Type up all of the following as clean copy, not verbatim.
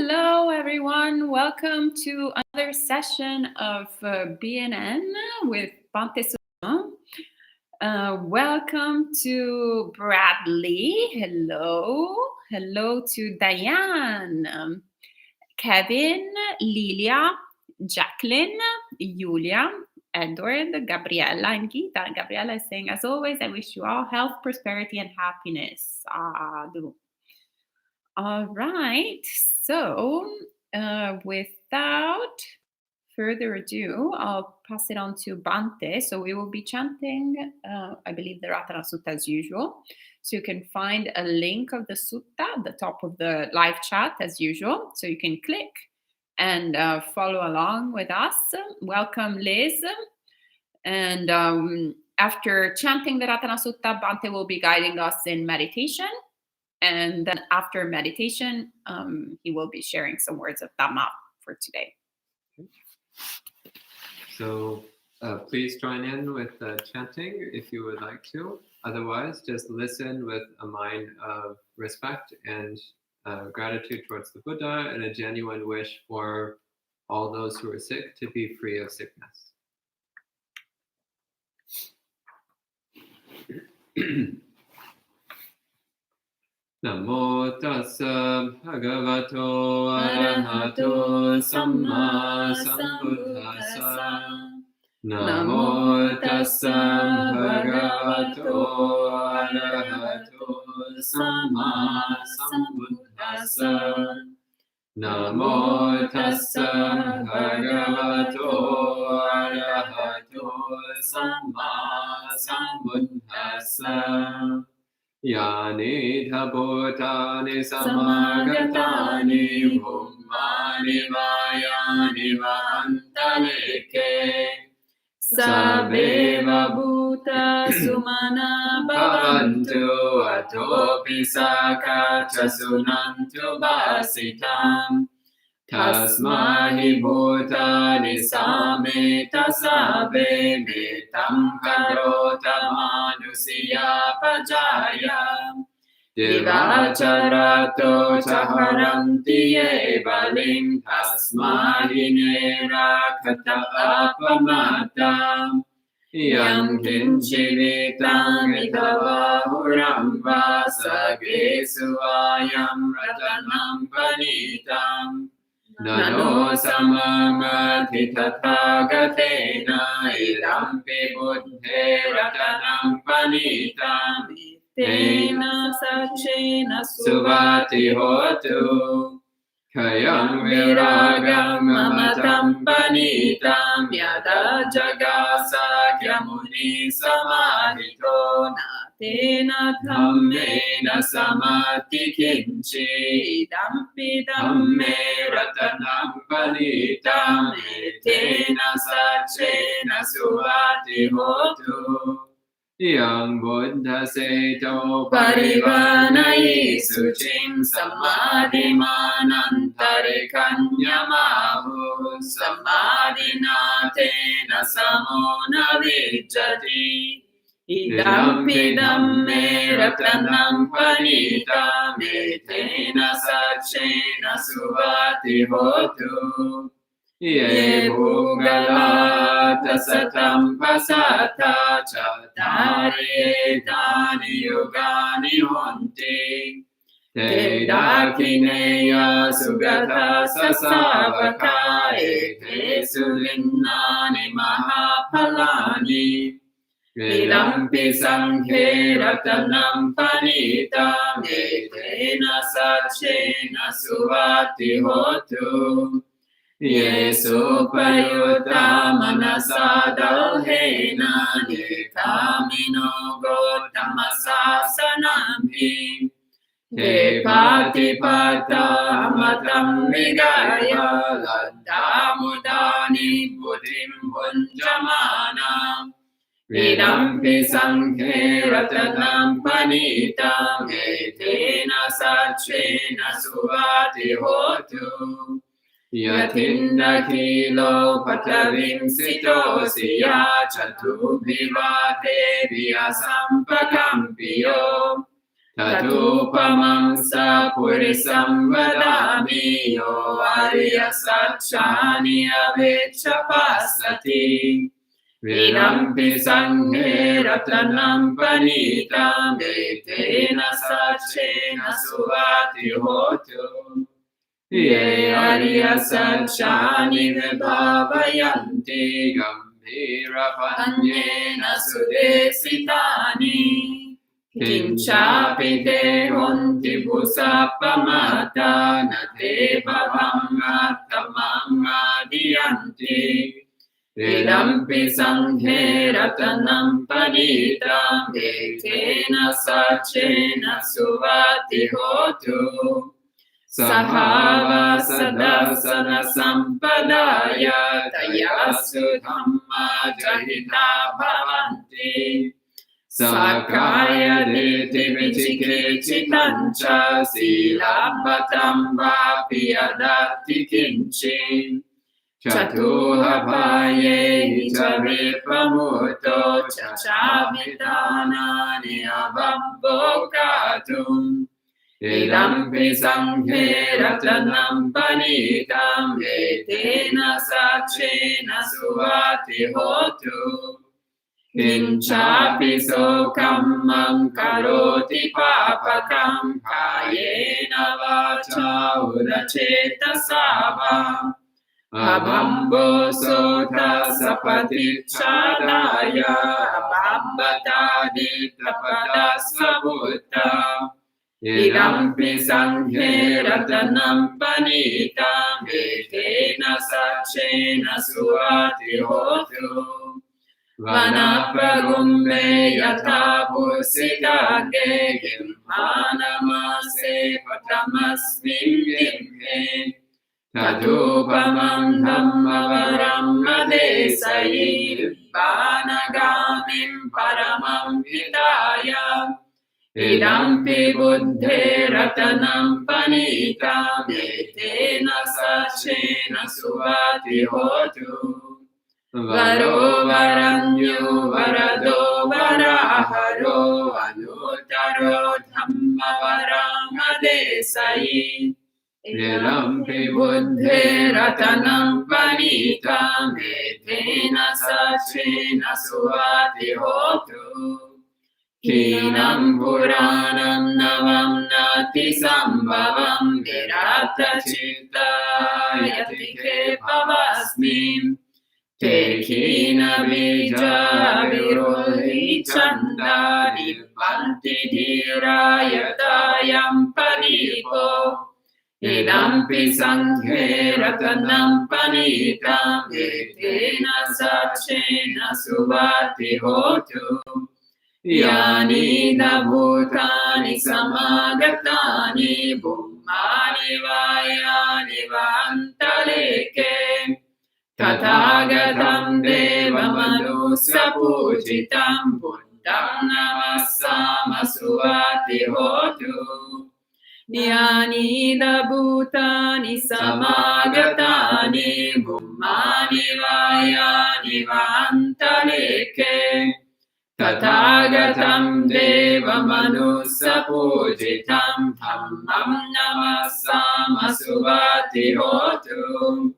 Hello, everyone. Welcome to another session of BNN with Bhante Suddhāso. Welcome to Bradley. Hello. Hello to Diane, Kevin, Lilia, Jacqueline, Julia, Edward, Gabriella, and Gita. Gabriella is saying, as always, I wish you all health, prosperity, and happiness. All right, so without further ado, I'll pass it on to Bhante. So we will be chanting, I believe, the Ratana Sutta as usual. So you can find a link of the sutta at the top of the live chat as usual. So you can click and follow along with us. Welcome, Liz. And after chanting the Ratana Sutta, Bhante will be guiding us in meditation. And then after meditation, he will be sharing some words of Dharma for today. So please join in with chanting if you would like to. Otherwise, just listen with a mind of respect and gratitude towards the Buddha and a genuine wish for all those who are sick to be free of sickness. Namo tassa bhagavato arahato samma sambuddhassa. Namo tassa bhagavato arahato samma sambuddhassa. Namo tassa bhagavato arahato samma sambuddhassa. Yani dhabhutani samagatani bhummani vayani vantaleke sabeva bhuta sumana bhavantu atopi sakacha sunantu basitam tasmahi bhutani sameta sabe metam karota manusiya pajaya divacharato chaharanti evalim tasmahi nerakata apamatam yang kinchivitam idavahuram vasage suayam ratanam panitam Nano samamati tathagatena idampi buddhe ratanam panitam tena sachena suvati hotu kayam viragam mamatam panitam yada jagasakya muni samahito tena dhammena samati kinchi idampi dhamme ratanam panitam tena sachena suvati hotu yang buddha seto parivanayi suchim samadhimanantarikanyamahu samadhinatena samona vijjati idampi dhamme ratanam panitam etena sachena suvati hotu ye bhugalata satam pasata chatari etani yugani honti te dakineya sugata sasavaka ete sulinnani mahapalani Vilampi sankhe ratanam panitam etena sachena suvati hotu Yesu payuta manasa dalhena yekamino gotamasasanamhi Te patipata amatam vigaya laddhamudani buddhim bunjamana Vidampi sankhe ratanam panitam etena sachena suvati hotu Yatindakilo patavim sitosiya chatubhivate viyasampakampiyo Tatupamam sapurisam vadami yo arya satchani avechapasati Vidampi sanghe ratanam panitam etena satchena suvati hotu Ye arya satchani vibhavayanti gambhira panyena sudesitani Kinchapi te honti busapamata na te bhavangatamam adiyanti Vedampi sanghe ratanam panitam etena sachena suvati hotu Sahava sadasana sampadaya tayasu dhamma jahita bhavanti Sakaya deti vichike chitancha silabhatam vapi adati kinchin Chatuha bhaye vipamuto chachavitanani abhabhokatum Idampi sanghe ratanam panitam etena sachena suvati hotu Kinchapi sokamam karoti papakam kayena vacha udachetasava Abhambo sota sapatichadaya abhambata ditapada sabutta Idampi sanghe ratanam panitam etena sachena suvati hotu Vanapagumbe yata pusitage gimhanamase patamasmin gimhe Tadupamam dhammavaram adesayi vanagamim paramam hitaya Idampi buddhe ratanam panitam etena sachena suvati hotu Varo varanyo varado varaharo anutaro dhammavaram adesayi Vedampi buddhe ratanam panitam etena sachena suvati hotu Kinam puranam navam nati sambhavam virata citta yatike pavasmim Te khina bija virodhi chanda nibbanti dhira yatayam panipo Idampi sanghe ratanam panitam etena sachena suvati hotu Yani bhutani samagatani bummani vayani vantaleke Tathagatam devamanusa pujitam buddham namassama suvati hotu Yani bhutani samagatani bummani vayani vantaleke Tathagatam devamanusa pujitam dhammam namassama suvati hotu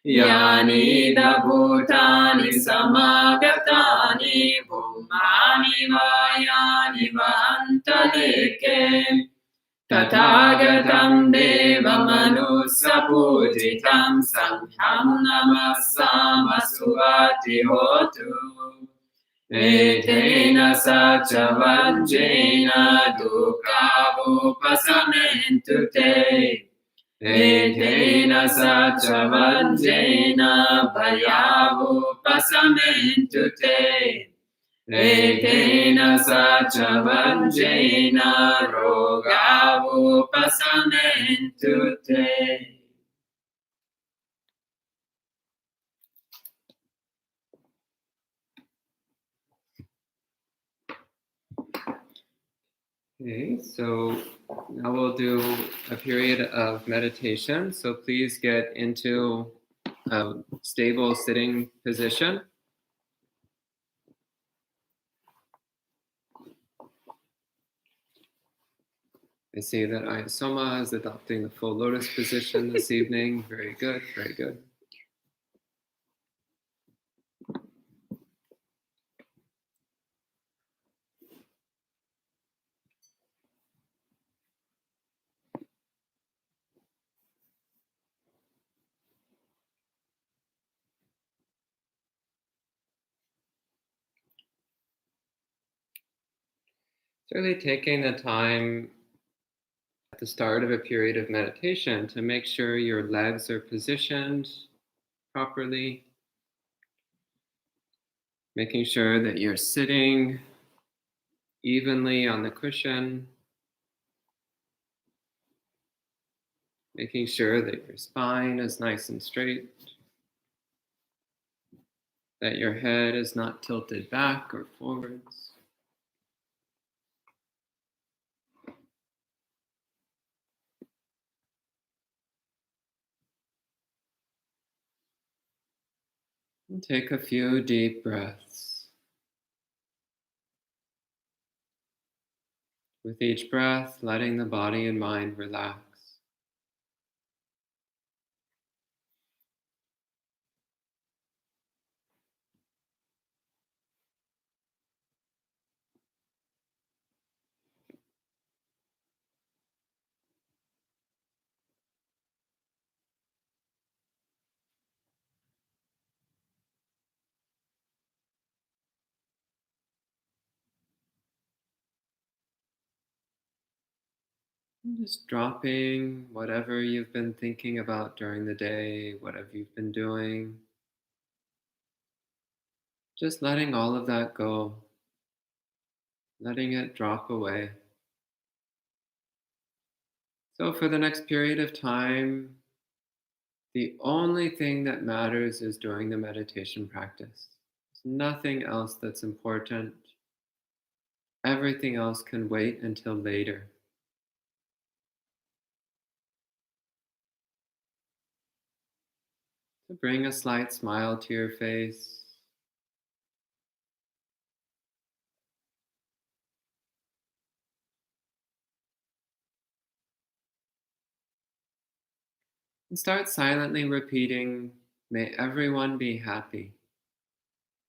Yani bhutani samagatani bummani vayani vantaleke Tathagatam devamanusa pujitam sangham namassama suvati hotu Etena sacha vajjena dukkhavupasamentute Etena sacha vajjena bhayavupasamentute Etena sacha vajjena rogavupasamentute Okay, so now we'll do a period of meditation. So please get into a stable sitting position. I see that Ayasoma is adopting the full lotus position this evening. Very good, very good. It's really taking the time at the start of a period of meditation to make sure your legs are positioned properly, making sure that you're sitting evenly on the cushion, making sure that your spine is nice and straight, that your head is not tilted back or forwards. And take a few deep breaths. With each breath, letting the body and mind relax. And just dropping whatever you've been thinking about during the day, whatever you've been doing. Just letting all of that go, letting it drop away. So, for the next period of time, the only thing that matters is doing the meditation practice. There's nothing else that's important. Everything else can wait until later. So, bring a slight smile to your face. And start silently repeating, may everyone be happy.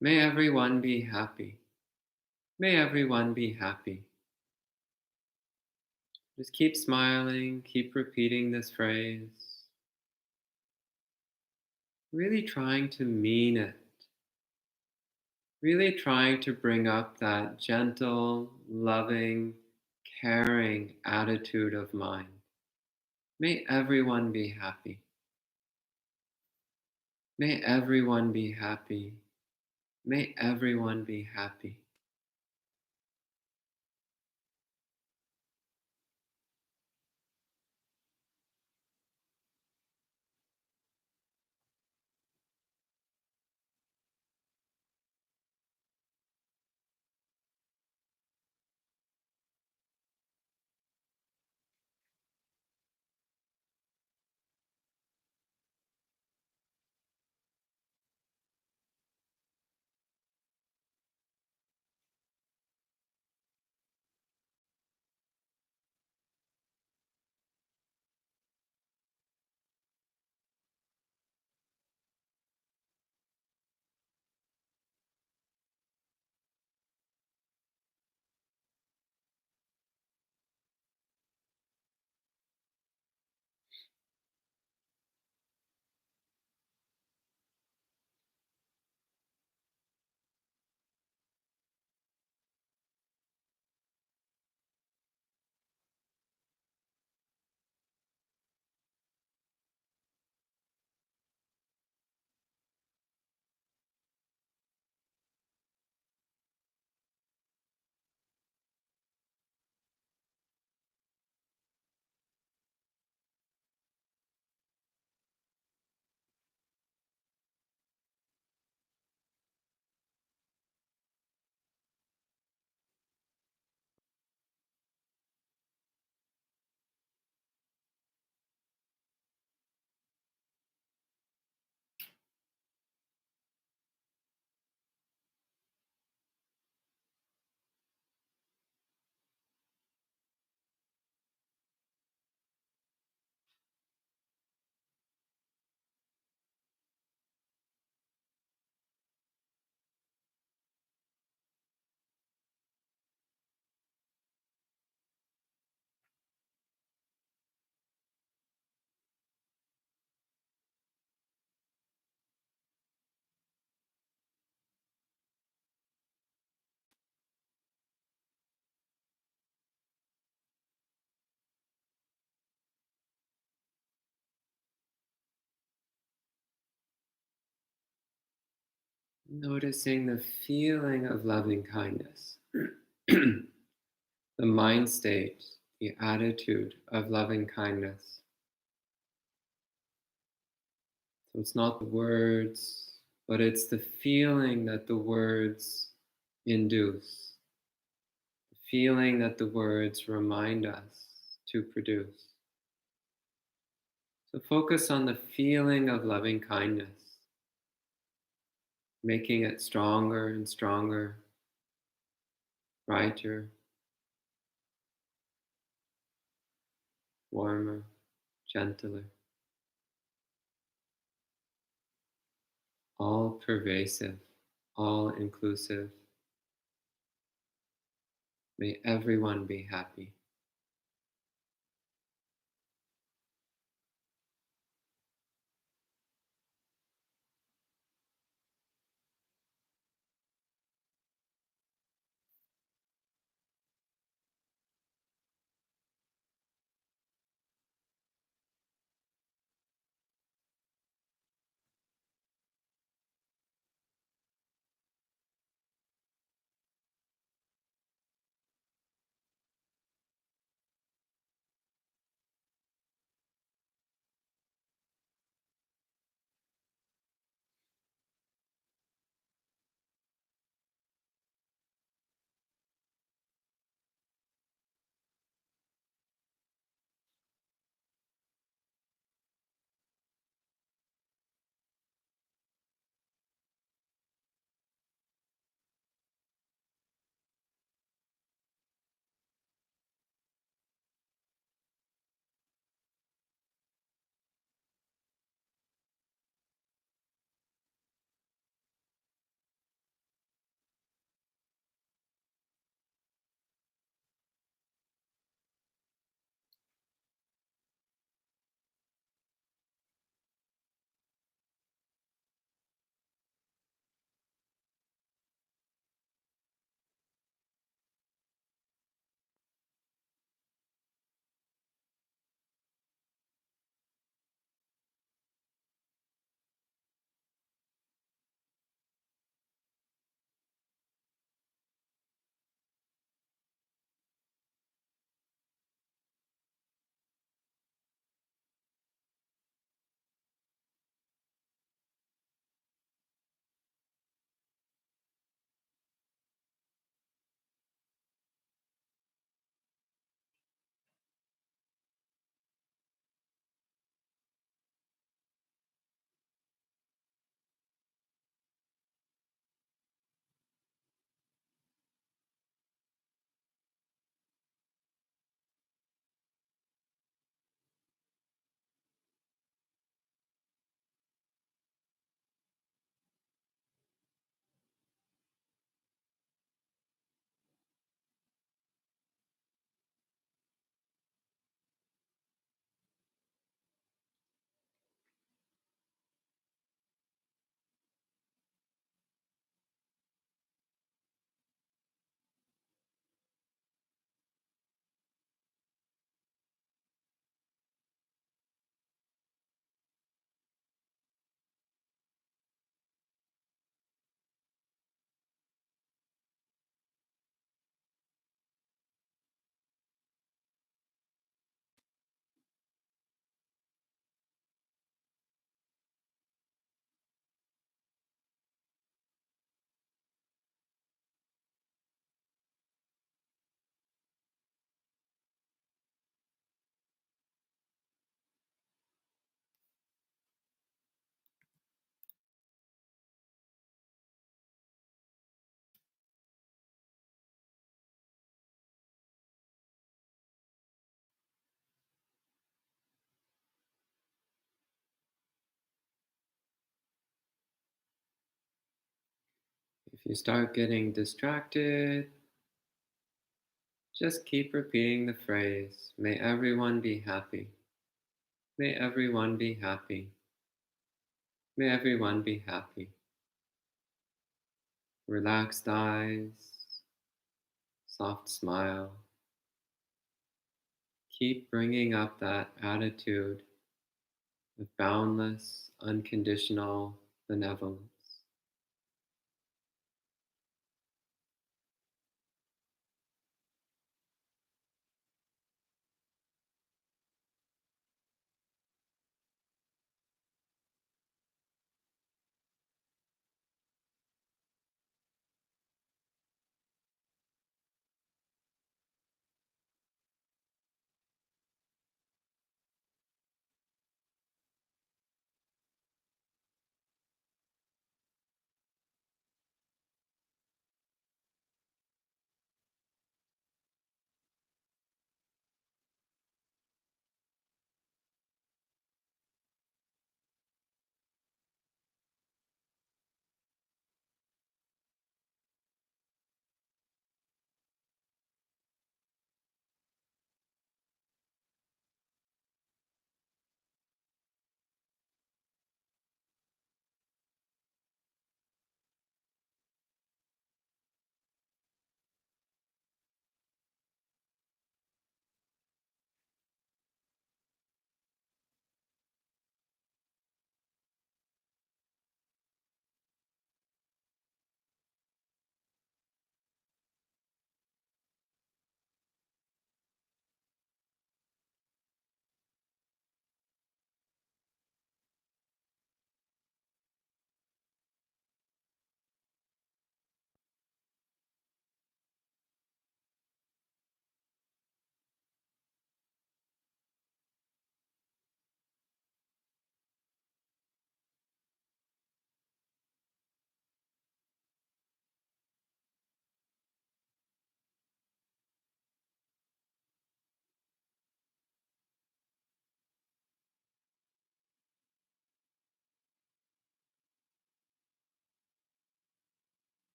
May everyone be happy. May everyone be happy. Just keep smiling, keep repeating this phrase, really trying to mean it, really trying to bring up that gentle, loving, caring attitude of mind. May everyone be happy. May everyone be happy. May everyone be happy. Noticing the feeling of loving kindness, the mind state, the attitude of loving kindness. So it's not the words, but it's the feeling that the words induce, the feeling that the words remind us to produce. So focus on the feeling of loving kindness, making it stronger and stronger, brighter, warmer, gentler, all pervasive, all inclusive. May everyone be happy. If you start getting distracted, just keep repeating the phrase, may everyone be happy. May everyone be happy. May everyone be happy. Relaxed eyes, soft smile. Keep bringing up that attitude of boundless, unconditional benevolence.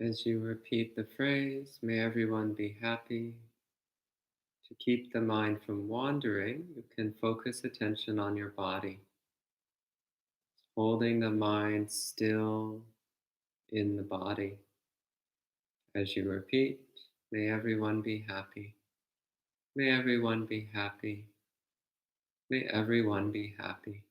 As you repeat the phrase, may everyone be happy, to keep the mind from wandering, you can focus attention on your body, holding the mind still in the body. As you repeat, may everyone be happy. May everyone be happy. May everyone be happy.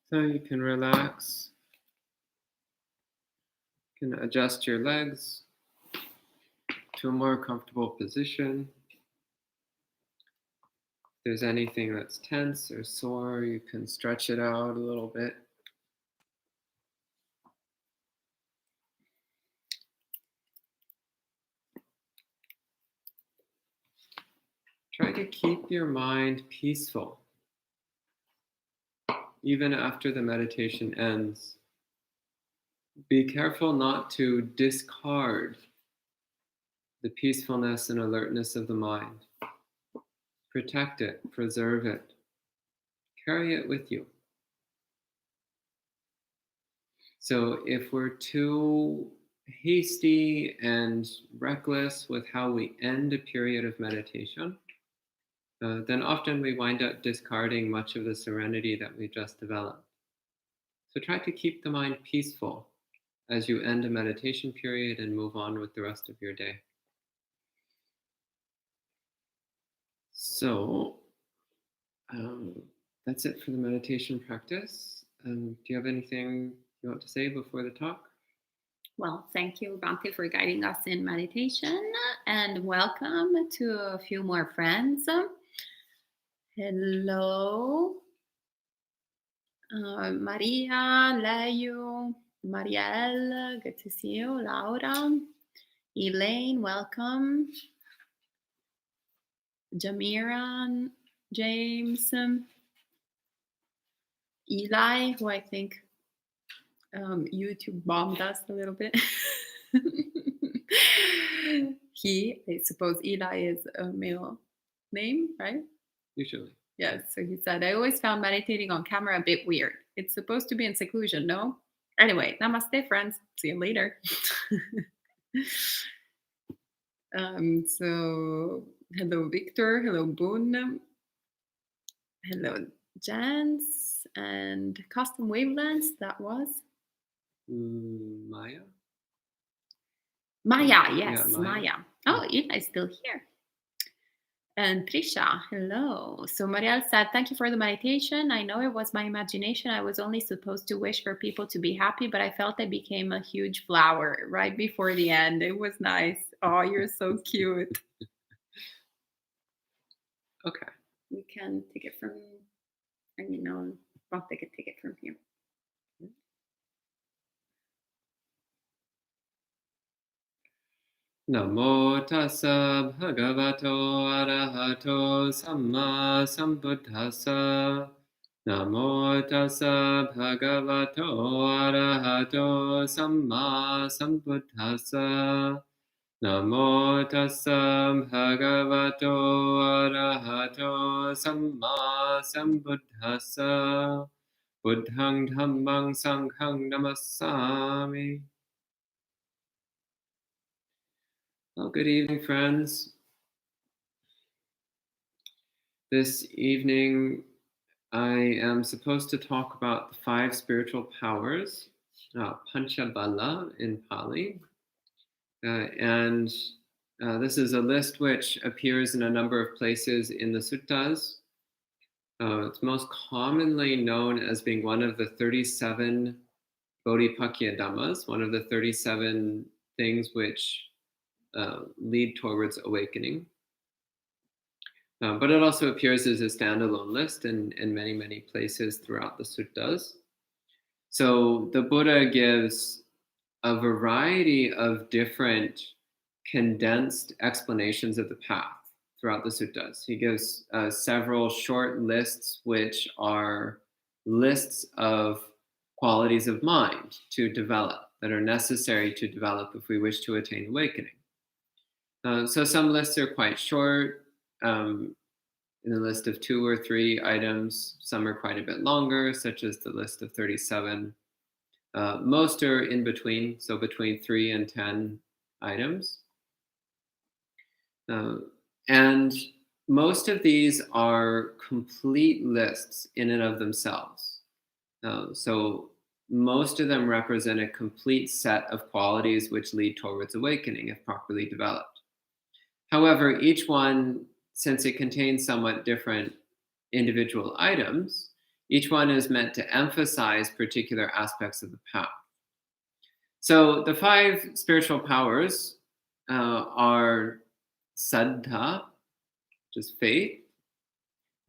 So you can relax, you can adjust your legs to a more comfortable position. If there's anything that's tense or sore, you can stretch it out a little bit. Try to keep your mind peaceful, even after the meditation ends. Be careful not to discard the peacefulness and alertness of the mind. Protect it, preserve it, carry it with you. So if we're too hasty and reckless with how we end a period of meditation, then often we wind up discarding much of the serenity that we just developed. So try to keep the mind peaceful as you end a meditation period and move on with the rest of your day. So that's it for the meditation practice. Do you have anything you want to say before the talk? Well, thank you, Bhante, for guiding us in meditation, and welcome to a few more friends. Hello, Maria, Leo, Marielle, good to see you. Laura, Elaine, welcome. Jamira, James, Eli, who I think YouTube bombed us a little bit. I suppose Eli is a male name, right? Usually. Yes. So he said, I always found meditating on camera a bit weird. It's supposed to be in seclusion, no? Anyway, namaste, friends. See you later. So hello, Victor. Hello, Boone. Hello, Jans. And custom wavelengths, that was? Maya? Maya, yes, Yeah, Maya. Oh, Eli's still here. And Trisha, hello. So Marielle said, thank you for the meditation. I know it was my imagination. I was only supposed to wish for people to be happy, but I felt I became a huge flower right before the end. It was nice. Oh, you're so cute. Okay. We can take it from, Bhante can take it from here. Namo tassa bhagavato arahato samma sambuddhassa. Namo tassa bhagavato arahato samma sambuddhassa. Namo tassa bhagavato arahato samma sambuddhassa. Buddhang dhammang sanghang namassami. Well, good evening, friends. This evening, I am supposed to talk about the 5 spiritual powers, Panchabala in Pali. This is a list which appears in a number of places in the suttas. It's most commonly known as being one of the 37 Bodhipakya Dhammas, one of the 37 things which lead towards awakening. But it also appears as a standalone list in many, many places throughout the suttas. So the Buddha gives a variety of different condensed explanations of the path throughout the suttas. He gives several short lists, which are lists of qualities of mind to develop that are necessary to develop if we wish to attain awakening. So some lists are quite short, in the list of 2 or 3 items. Some are quite a bit longer, such as the list of 37. Most are in between, so between 3 and 10 items. And most of these are complete lists in and of themselves. So most of them represent a complete set of qualities which lead towards awakening if properly developed. However, each one, since it contains somewhat different individual items, each one is meant to emphasize particular aspects of the path. So the five spiritual powers are Saddha, which is faith,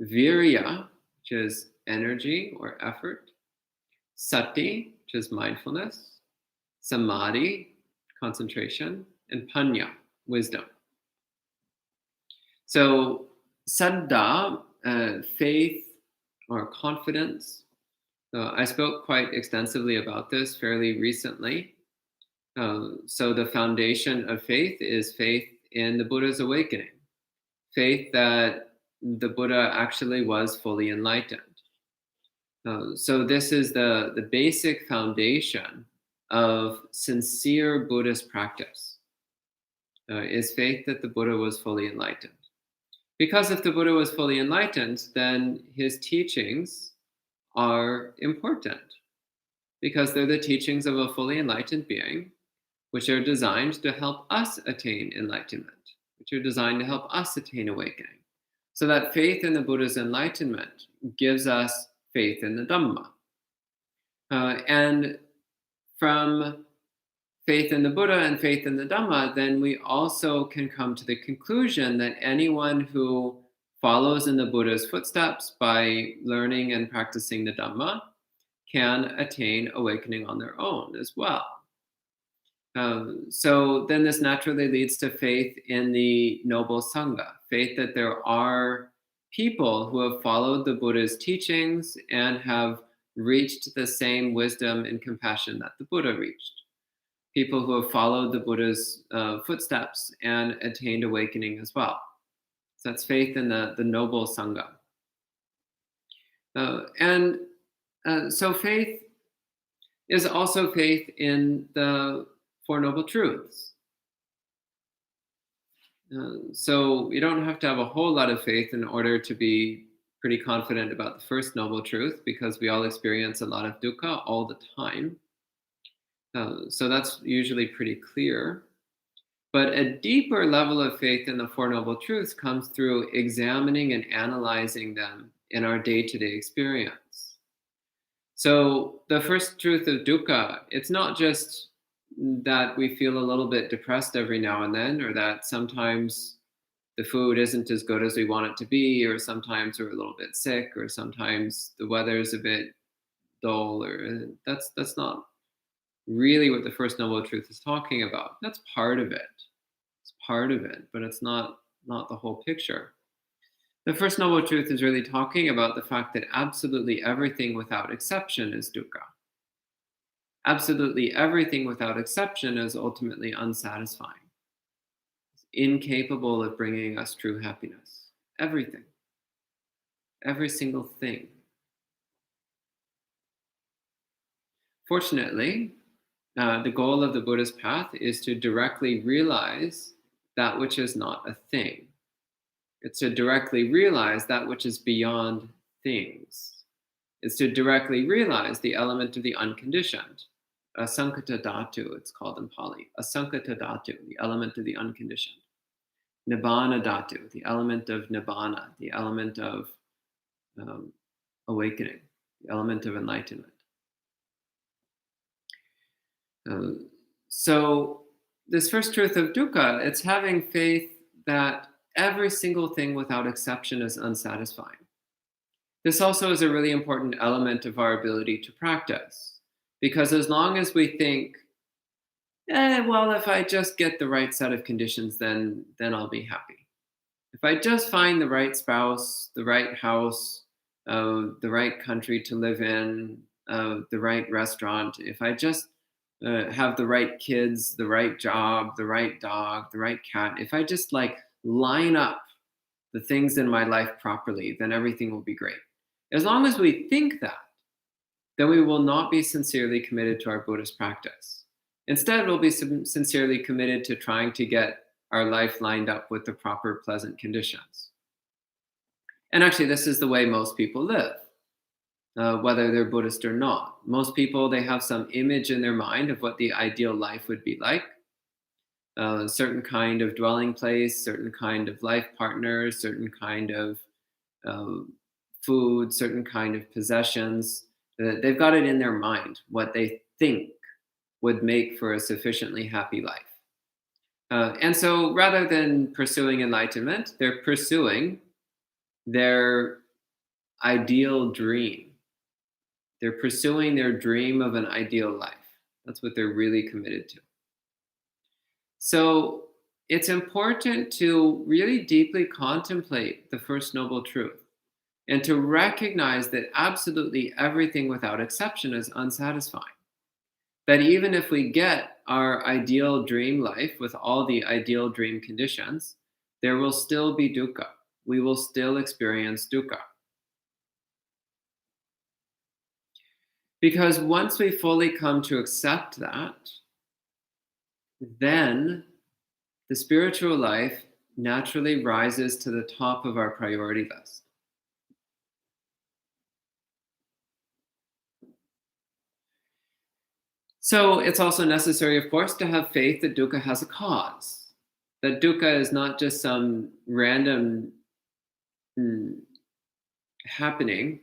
Virya, which is energy or effort, Sati, which is mindfulness, Samadhi, concentration, and Panya, wisdom. So Saddha, faith or confidence. I spoke quite extensively about this fairly recently. So the foundation of faith is faith in the Buddha's awakening, faith that the Buddha actually was fully enlightened. So this is the basic foundation of sincere Buddhist practice, is faith that the Buddha was fully enlightened. Because if the Buddha was fully enlightened, then his teachings are important, because they're the teachings of a fully enlightened being, which are designed to help us attain enlightenment, which are designed to help us attain awakening. So that faith in the Buddha's enlightenment gives us faith in the Dhamma. And from faith in the Buddha and faith in the Dhamma, then we also can come to the conclusion that anyone who follows in the Buddha's footsteps by learning and practicing the Dhamma can attain awakening on their own as well. So then this naturally leads to faith in the noble Sangha, faith that there are people who have followed the Buddha's teachings and have reached the same wisdom and compassion that the Buddha reached. People who have followed the Buddha's footsteps and attained awakening as well. So that's faith in the noble Sangha. So faith is also faith in the Four Noble Truths. So you don't have to have a whole lot of faith in order to be pretty confident about the first noble truth, because we all experience a lot of dukkha all the time. So that's usually pretty clear. But a deeper level of faith in the Four Noble Truths comes through examining and analyzing them in our day-to-day experience. So the first truth of dukkha, it's not just that we feel a little bit depressed every now and then, or that sometimes the food isn't as good as we want it to be, or sometimes we're a little bit sick, or sometimes the weather's a bit dull, or that's not really what the first noble truth is talking about. That's part of it. It's part of it, but it's not the whole picture. The first noble truth is really talking about the fact that absolutely everything without exception is dukkha. Absolutely everything without exception is ultimately unsatisfying. It's incapable of bringing us true happiness. Everything. Every single thing. Fortunately, the goal of the Buddhist path is to directly realize that which is not a thing. It's to directly realize that which is beyond things. It's to directly realize the element of the unconditioned. Asankata dhatu, it's called in Pali. Asankata dhatu, the element of the unconditioned. Nibbana dhatu, the element of nibbana, the element of awakening, the element of enlightenment. So this first truth of dukkha, it's having faith that every single thing without exception is unsatisfying. This also is a really important element of our ability to practice. Because as long as we think, well, if I just get the right set of conditions, then I'll be happy. If I just find the right spouse, the right house, the right country to live in, the right restaurant, if I just have the right kids, the right job, the right dog, the right cat, if I just line up the things in my life properly, then everything will be great. As long as we think that, then we will not be sincerely committed to our Buddhist practice. Instead, we'll be sincerely committed to trying to get our life lined up with the proper pleasant conditions. And actually, this is the way most people live, whether they're Buddhist or not. Most people, they have some image in their mind of what the ideal life would be like. A certain kind of dwelling place, certain kind of life partner, certain kind of um, food, certain kind of possessions. They've got it in their mind what they think would make for a sufficiently happy life. And so rather than pursuing enlightenment, they're pursuing their ideal dream. They're pursuing their dream of an ideal life. That's what they're really committed to. So it's important to really deeply contemplate the First Noble Truth and to recognize that absolutely everything without exception is unsatisfying. That even if we get our ideal dream life with all the ideal dream conditions, there will still be dukkha. We will still experience dukkha. Because once we fully come to accept that, then the spiritual life naturally rises to the top of our priority list. So it's also necessary, of course, to have faith that dukkha has a cause. That dukkha is not just some random happening,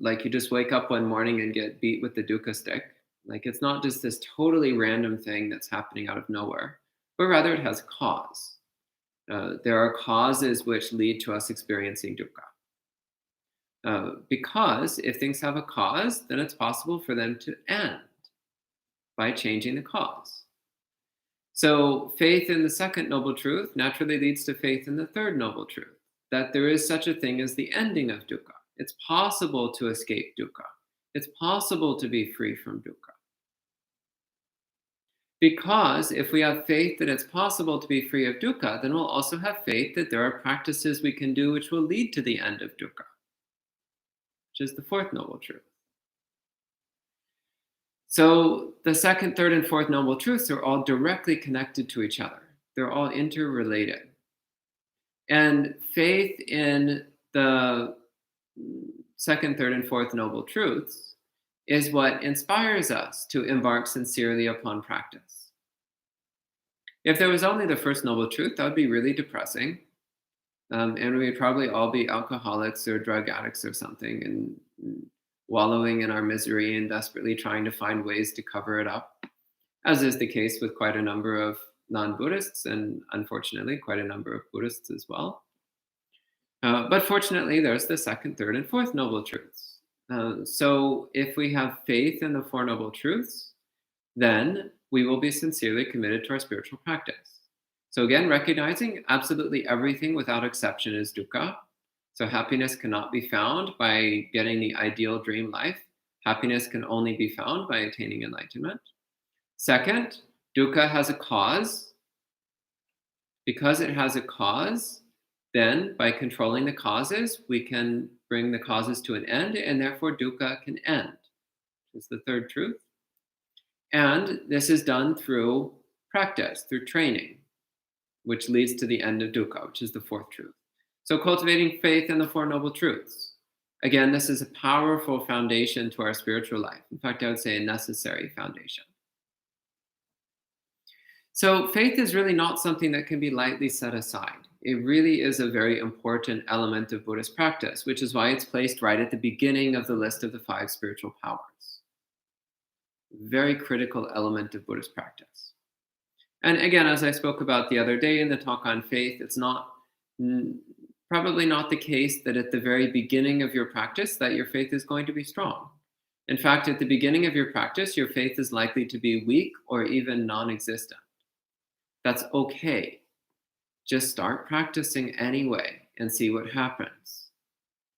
like you just wake up one morning and get beat with the dukkha stick. Like it's not just this totally random thing that's happening out of nowhere, but rather it has a cause. There are causes which lead to us experiencing dukkha. Because if things have a cause, then it's possible for them to end by changing the cause. So faith in the second noble truth naturally leads to faith in the third noble truth, that there is such a thing as the ending of dukkha. It's possible to escape dukkha. It's possible to be free from dukkha. Because if we have faith that it's possible to be free of dukkha, then we'll also have faith that there are practices we can do which will lead to the end of dukkha, which is the fourth noble truth. So the second, third, and fourth noble truths are all directly connected to each other. They're all interrelated. And faith in the second, third, and fourth noble truths is what inspires us to embark sincerely upon practice. If there was only the first noble truth, that would be really depressing. And we'd probably all be alcoholics or drug addicts or something and wallowing in our misery and desperately trying to find ways to cover it up, as is the case with quite a number of non-Buddhists and unfortunately quite a number of Buddhists as well. But fortunately, there's the second, third, and fourth noble truths. So if we have faith in the four noble truths, then we will be sincerely committed to our spiritual practice. So again, recognizing absolutely everything without exception is dukkha. So happiness cannot be found by getting the ideal dream life. Happiness can only be found by attaining enlightenment. Second, dukkha has a cause. Because it has a cause, then by controlling the causes, we can bring the causes to an end, and therefore dukkha can end, which is the third truth. And this is done through practice, through training, which leads to the end of dukkha, which is the fourth truth. So cultivating faith in the Four Noble Truths. Again, this is a powerful foundation to our spiritual life. In fact, I would say a necessary foundation. So faith is really not something that can be lightly set aside. It really is a very important element of Buddhist practice, which is why it's placed right at the beginning of the list of the 5 spiritual powers. Very critical element of Buddhist practice. And again, as I spoke about the other day in the talk on faith, it's probably not the case that at the very beginning of your practice that your faith is going to be strong. In fact, at the beginning of your practice, your faith is likely to be weak or even non-existent. That's okay. Just start practicing anyway and see what happens.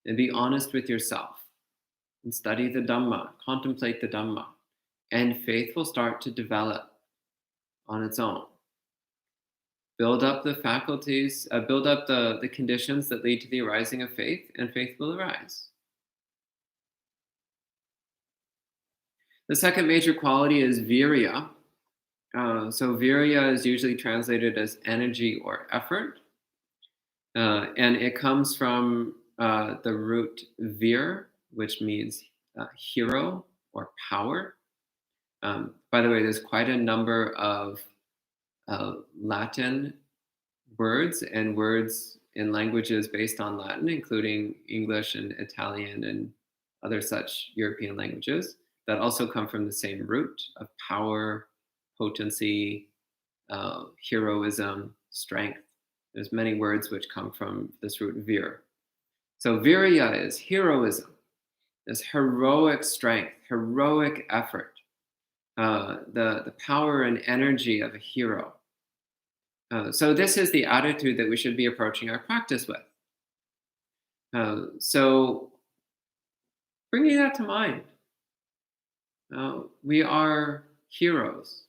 And be honest with yourself. And study the Dhamma, contemplate the Dhamma. And faith will start to develop on its own. Build up the faculties, build up the conditions that lead to the arising of faith, and faith will arise. The second major quality is virya. So virya is usually translated as energy or effort. And it comes from the root vir, which means hero or power. By the way, there's quite a number of Latin words and words in languages based on Latin, including English and Italian and other such European languages, that also come from the same root of power, potency, heroism, strength. There's many words which come from this root vir. So virya is heroism, this heroic strength, heroic effort, the power and energy of a hero. So this is the attitude that we should be approaching our practice with. So bringing that to mind. We are heroes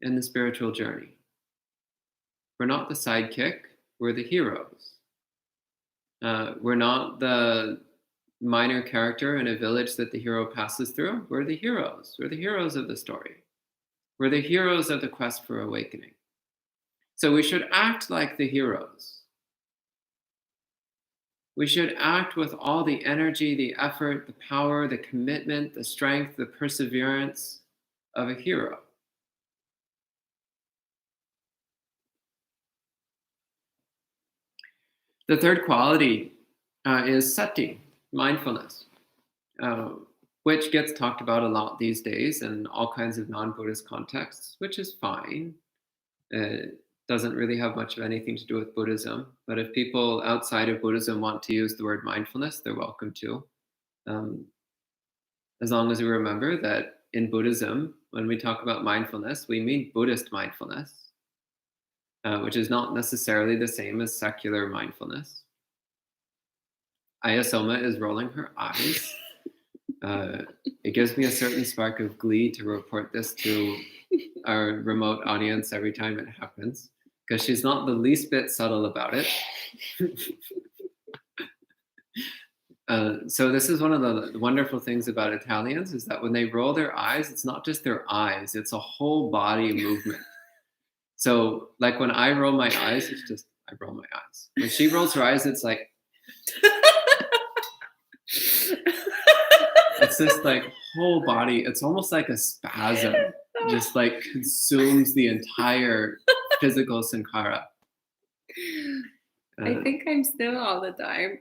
in the spiritual journey. We're not the sidekick, we're the heroes. We're not the minor character in a village that the hero passes through. We're the heroes. We're the heroes of the story. We're the heroes of the quest for awakening. So we should act like the heroes. We should act with all the energy, the effort, the power, the commitment, the strength, the perseverance of a hero. The third quality is sati, mindfulness, which gets talked about a lot these days in all kinds of non-Buddhist contexts, which is fine. It doesn't really have much of anything to do with Buddhism, but if people outside of Buddhism want to use the word mindfulness, they're welcome to. As long as we remember that in Buddhism, when we talk about mindfulness, we mean Buddhist mindfulness, which is not necessarily the same as secular mindfulness. Ayasoma is rolling her eyes. It gives me a certain spark of glee to report this to our remote audience every time it happens, because she's not the least bit subtle about it. So this is one of the wonderful things about Italians, is that when they roll their eyes, it's not just their eyes, it's a whole body movement. So like when I roll my eyes, it's just, I roll my eyes. When she rolls her eyes, it's like, it's this like whole body, it's almost like a spasm, just like consumes the entire physical sankhara. I think I'm still all the time.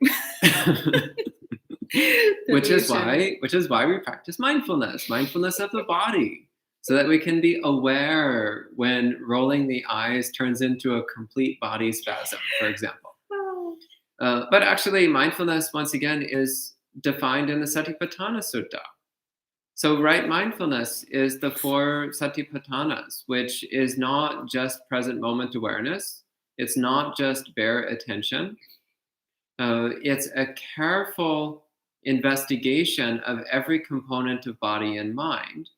which is why we practice mindfulness of the body, so that we can be aware when rolling the eyes turns into a complete body spasm, for example. But actually, mindfulness, once again, is defined in the Satipatthana Sutta. So right mindfulness is the 4 Satipatthanas, which is not just present moment awareness. It's not just bare attention. It's a careful investigation of every component of body and mind,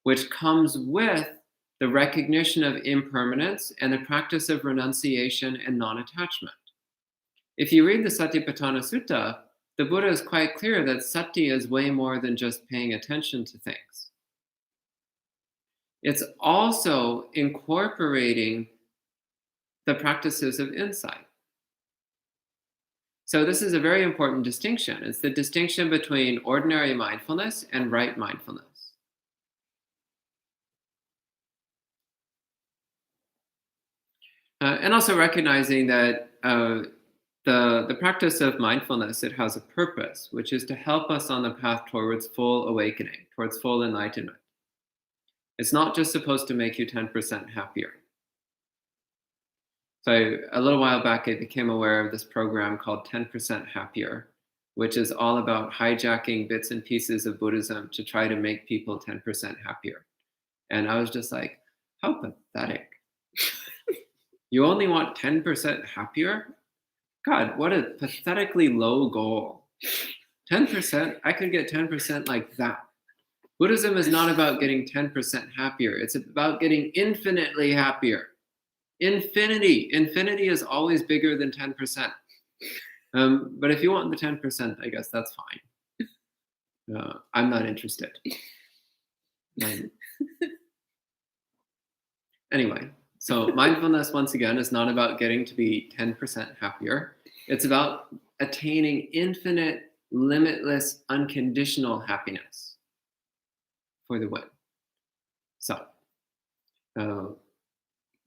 which comes with the recognition of impermanence and the practice of renunciation and non-attachment. If you read the Satipatthana Sutta, the Buddha is quite clear that sati is way more than just paying attention to things. It's also incorporating the practices of insight. So this is a very important distinction. It's the distinction between ordinary mindfulness and right mindfulness. And also recognizing that the practice of mindfulness, it has a purpose, which is to help us on the path towards full awakening, towards full enlightenment. It's not just supposed to make you 10% happier. So a little while back, I became aware of this program called 10% Happier, which is all about hijacking bits and pieces of Buddhism to try to make people 10% happier. And I was just like, how pathetic. You only want 10% happier? God, what a pathetically low goal. 10%, I could get 10% like that. Buddhism is not about getting 10% happier. It's about getting infinitely happier. Infinity is always bigger than 10%. But if you want the 10%, I guess that's fine. I'm not interested. Anyway, so mindfulness, once again, is not about getting to be 10% happier. It's about attaining infinite, limitless, unconditional happiness for the win. So,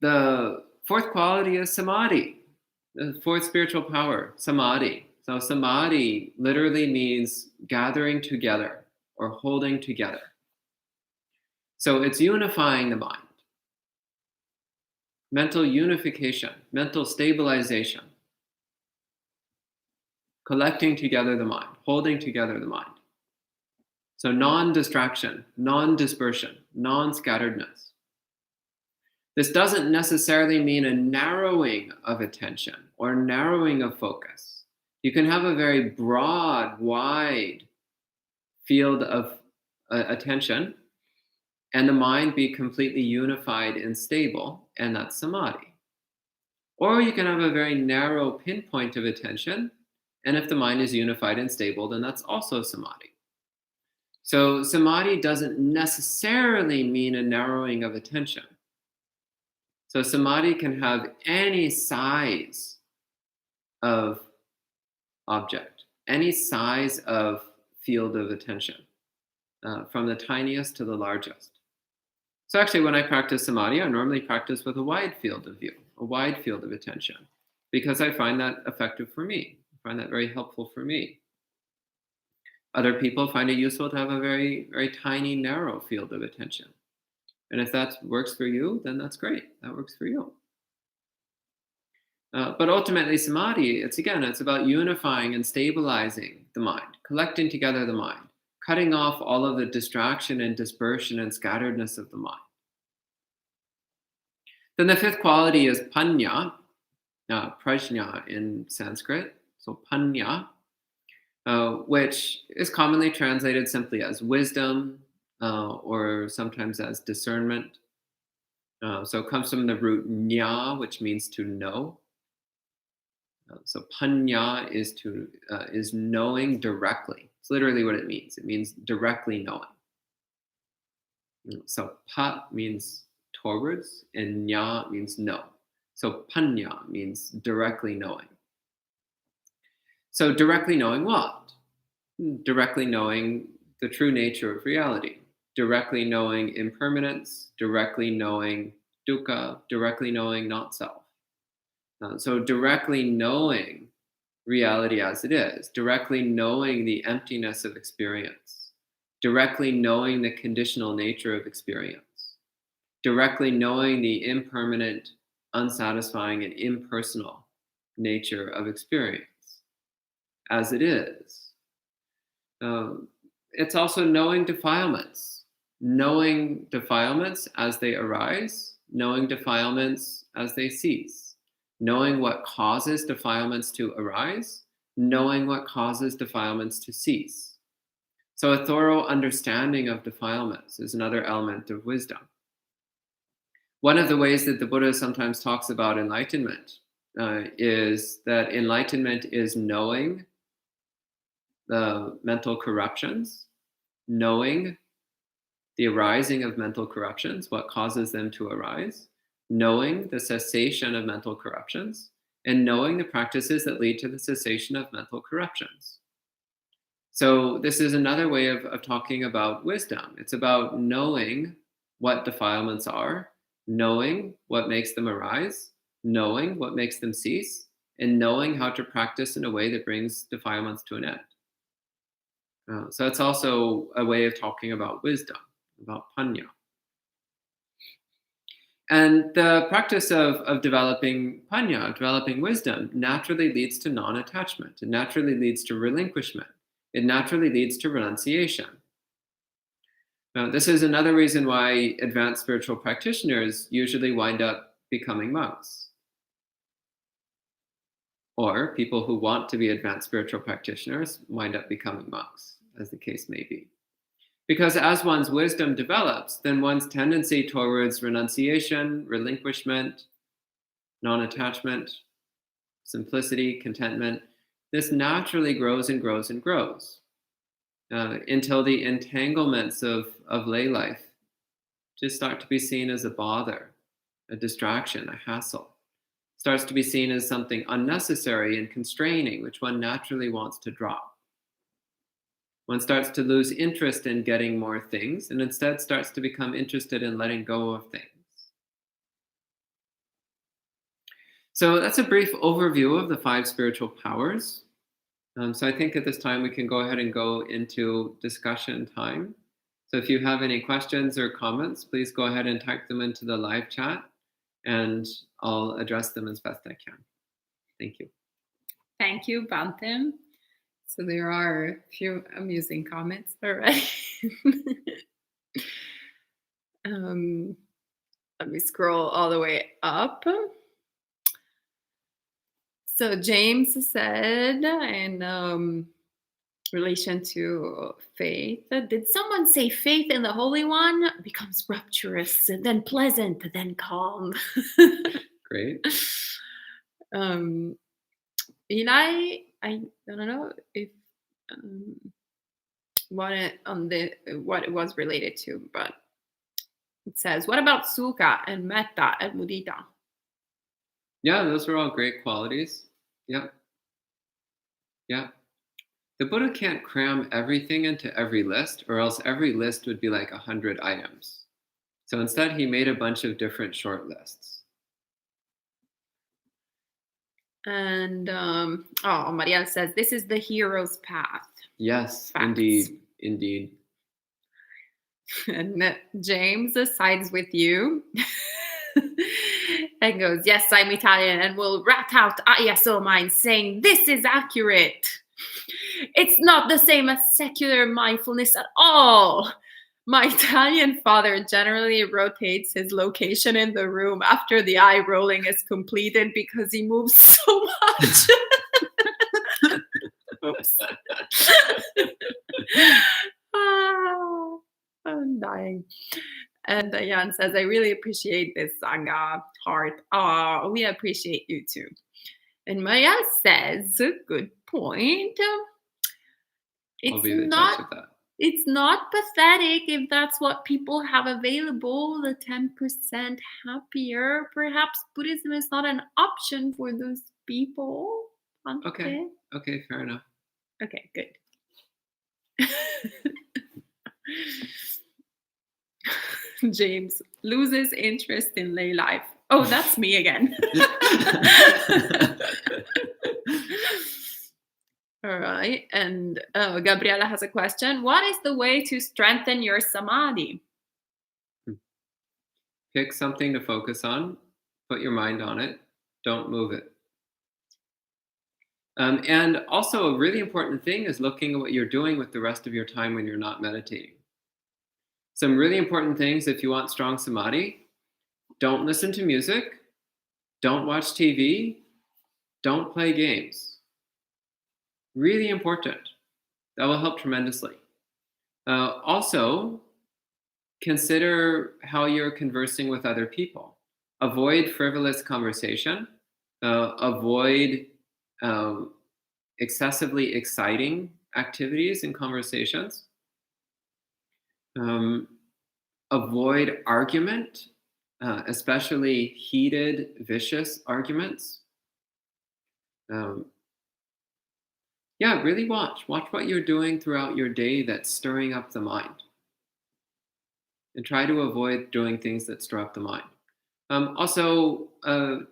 the fourth quality is samadhi, the fourth spiritual power, samadhi. So samadhi literally means gathering together or holding together. So it's unifying the mind, mental unification, mental stabilization, collecting together the mind, holding together the mind. So non-distraction, non-dispersion, non-scatteredness. This doesn't necessarily mean a narrowing of attention or narrowing of focus. You can have a very broad, wide field of attention and the mind be completely unified and stable, and that's samadhi. Or you can have a very narrow pinpoint of attention, and if the mind is unified and stable, then that's also samadhi. So samadhi doesn't necessarily mean a narrowing of attention. So samadhi can have any size of object, any size of field of attention, from the tiniest to the largest. So actually, when I practice samadhi, I normally practice with a wide field of view, a wide field of attention, because I find that effective for me. I find that very helpful for me. Other people find it useful to have a very, very tiny, narrow field of attention. And if that works for you, then that's great. That works for you. But ultimately, samadhi, it's about unifying and stabilizing the mind, collecting together the mind, cutting off all of the distraction and dispersion and scatteredness of the mind. Then the fifth quality is panya, prajna in Sanskrit. So panya, which is commonly translated simply as wisdom, or sometimes as discernment. So it comes from the root nya, which means to know. So panya is knowing directly. It's literally what it means. It means directly knowing. So pa means towards, and nya means know. So panya means directly knowing. So directly knowing what? Directly knowing the true nature of reality. Directly knowing impermanence. Directly knowing dukkha. Directly knowing not self. So directly knowing reality as it is, directly knowing the emptiness of experience, directly knowing the conditional nature of experience, directly knowing the impermanent, unsatisfying, and impersonal nature of experience as it is. It's also knowing defilements as they arise, knowing defilements as they cease. Knowing what causes defilements to arise, knowing what causes defilements to cease. So a thorough understanding of defilements is another element of wisdom. One of the ways that the Buddha sometimes talks about enlightenment is that enlightenment is knowing the mental corruptions, knowing the arising of mental corruptions, what causes them to arise, knowing the cessation of mental corruptions, and knowing the practices that lead to the cessation of mental corruptions. So this is another way of talking about wisdom. It's about knowing what defilements are, knowing what makes them arise, knowing what makes them cease, and knowing how to practice in a way that brings defilements to an end. So it's also a way of talking about wisdom, about panya. And the practice of developing panya, developing wisdom, naturally leads to non-attachment. It naturally leads to relinquishment. It naturally leads to renunciation. Now, this is another reason why advanced spiritual practitioners usually wind up becoming monks. Or people who want to be advanced spiritual practitioners wind up becoming monks, as the case may be. Because as one's wisdom develops, then one's tendency towards renunciation, relinquishment, non-attachment, simplicity, contentment, this naturally grows and grows and grows until the entanglements of lay life just start to be seen as a bother, a distraction, a hassle, starts to be seen as something unnecessary and constraining, which one naturally wants to drop. One starts to lose interest in getting more things and instead starts to become interested in letting go of things. So that's a brief overview of the 5 spiritual powers. So I think at this time we can go ahead and go into discussion time. So if you have any questions or comments, please go ahead and type them into the live chat and I'll address them as best I can. Thank you. Thank you, Bhante. So there are a few amusing comments already. Let me scroll all the way up. So James said in relation to faith, did someone say faith in the Holy One becomes rapturous, then pleasant, then calm? Great. Eli, I don't know if what it was related to, but it says, what about sukha and metta and mudita? Yeah, those are all great qualities. Yep. Yeah. The Buddha can't cram everything into every list, or else every list would be like 100 items. So instead, he made a bunch of different short lists. And Marielle says, this is the hero's path. Yes, Facts. indeed. And James sides with you and goes, yes, I'm Italian, and will rat out ISO minds saying this is accurate. It's not the same as secular mindfulness at all. My Italian father generally rotates his location in the room after the eye rolling is completed because he moves so much. Oops. I'm dying. And Jan says, I really appreciate this Sangha heart. We appreciate you too. And Maria says, good point. I'll be the judge of that. It's not pathetic if that's what people have available, the 10% happier. Perhaps Buddhism is not an option for those people. Okay, fair enough. Okay, good. James loses interest in lay life. Oh, that's me again. All right. And Gabriela has a question. What is the way to strengthen your samadhi? Pick something to focus on. Put your mind on it. Don't move it. And also a really important thing is looking at what you're doing with the rest of your time when you're not meditating. Some really important things if you want strong samadhi: don't listen to music, don't watch TV, don't play games. Really important. That will help tremendously. Also, consider how you're conversing with other people. Avoid frivolous conversation. Avoid excessively exciting activities and conversations. Avoid argument, especially heated, vicious arguments. Really watch what you're doing throughout your day that's stirring up the mind. And try to avoid doing things that stir up the mind. Also,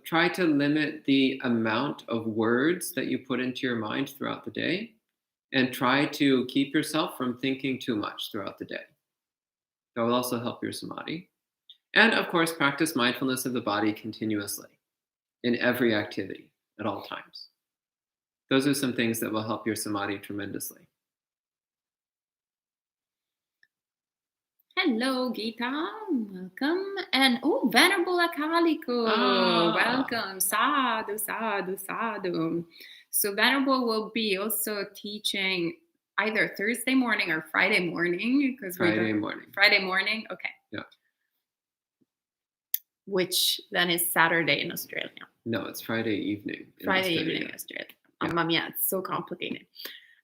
try to limit the amount of words that you put into your mind throughout the day, and try to keep yourself from thinking too much throughout the day. That will also help your samadhi. And of course, practice mindfulness of the body continuously in every activity at all times. Those are some things that will help your samadhi tremendously. Hello, Gita. Welcome. And Venerable Akaliko. Welcome. Sadhu, sadhu, sadhu. So Venerable will be also teaching either Thursday morning or Friday morning. Friday morning. Friday morning? Okay. Yeah. Which then is Saturday in Australia. No, it's Friday evening. Friday evening in Australia. Yeah. Mamma mia, it's so complicated.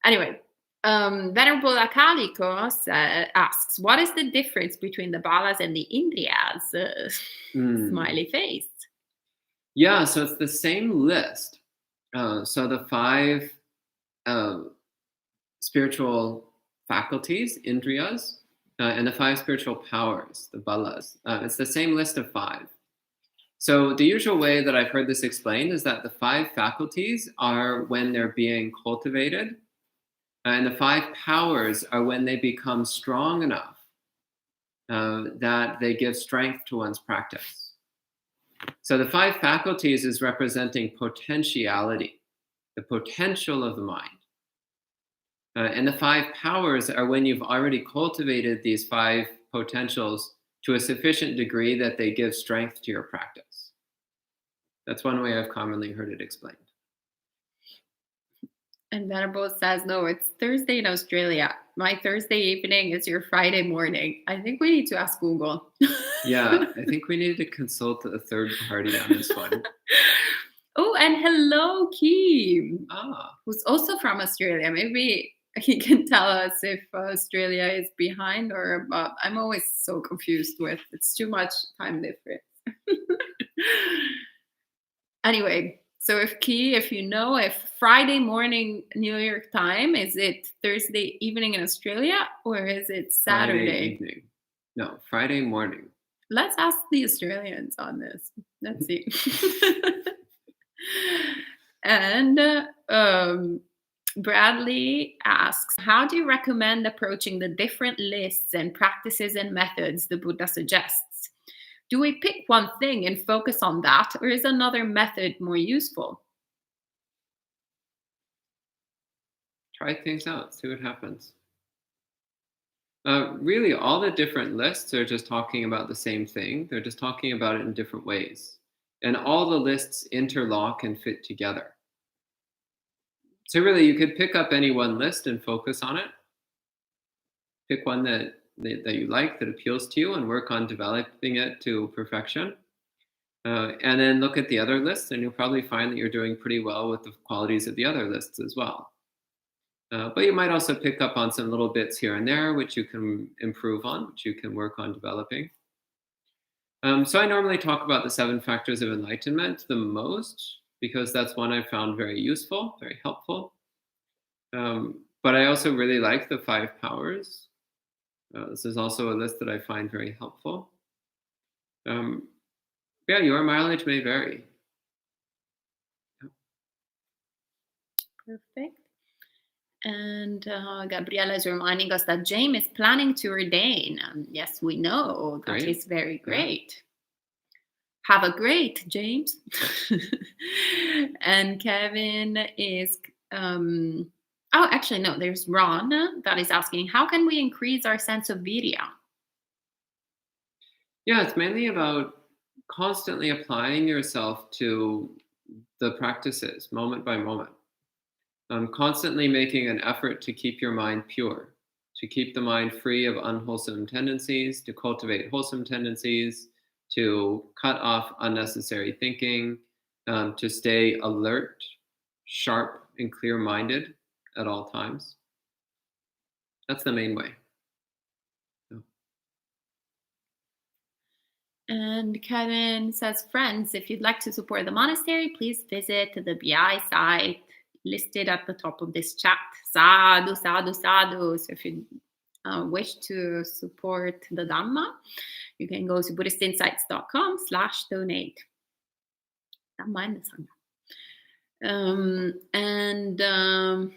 Anyway, Venerable Akaliko asks, what is the difference between the balas and the indriyas? Smiley face. Yeah, so it's the same list. So the five spiritual faculties, indriyas, and the five spiritual powers, the balas. It's the same list of five. So the usual way that I've heard this explained is that the five faculties are when they're being cultivated, and the five powers are when they become strong enough that they give strength to one's practice. So the five faculties is representing potentiality, the potential of the mind. And the five powers are when you've already cultivated these five potentials to a sufficient degree that they give strength to your practice. That's one way I've commonly heard it explained. And Venerable says, no, it's Thursday in Australia. My Thursday evening is your Friday morning. I think we need to ask Google. Yeah, I think we need to consult a third party on this one. Oh, and hello, Kim, Ah, who's also from Australia. Maybe he can tell us if Australia is behind or above. I'm always so confused with it's too much time difference. Anyway, so if you know, if Friday morning New York time, is it Thursday evening in Australia or is it Friday Saturday? evening. No, Friday morning. Let's ask the Australians on this. Let's see. And Bradley asks, how do you recommend approaching the different lists and practices and methods the Buddha suggests? Do we pick one thing and focus on that, or is another method more useful? Try things out, see what happens. Really, all the different lists are just talking about the same thing. They're just talking about it in different ways. And all the lists interlock and fit together. So really, you could pick up any one list and focus on it. Pick one that you like, that appeals to you, and work on developing it to perfection. And then look at the other lists, and you'll probably find that you're doing pretty well with the qualities of the other lists as well. But you might also pick up on some little bits here and there, which you can improve on, which you can work on developing. So I normally talk about the 7 factors of enlightenment the most, because that's one I found very useful, very helpful. But I also really like the 5 powers. This is also a list that I find very helpful. Yeah, your mileage may vary. Perfect. And Gabriella is reminding us that James is planning to ordain. Yes, we know that Great. is very Yeah. great. Have a great, James. And Kevin is, oh, actually, no, there's Ron that is asking, how can we increase our sense of virya? Yeah, it's mainly about constantly applying yourself to the practices moment by moment. Constantly making an effort to keep your mind pure, to keep the mind free of unwholesome tendencies, to cultivate wholesome tendencies, to cut off unnecessary thinking, to stay alert, sharp, and clear minded at all times. That's the main way. And Kevin says, friends, if you'd like to support the monastery, please visit the BI site listed at the top of this chat. Sadhu, sadhu, sadhu. So if you wish to support the Dharma, you can go to buddhistinsights.com/donate. Dhamma and the Sangha.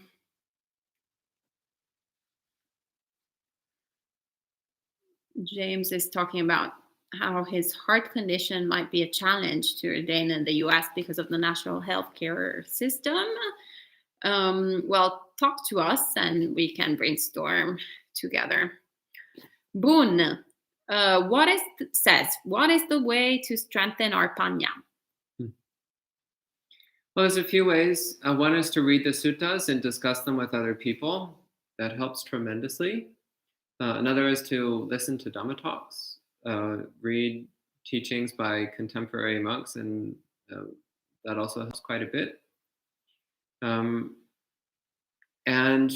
James is talking about how his heart condition might be a challenge to ordain in the US because of the national healthcare system. Well, talk to us and we can brainstorm together. Boon, what is the way to strengthen our panya? Well, there's a few ways. One is to read the suttas and discuss them with other people. That helps tremendously. Another is to listen to Dhamma talks, read teachings by contemporary monks, and that also helps quite a bit. And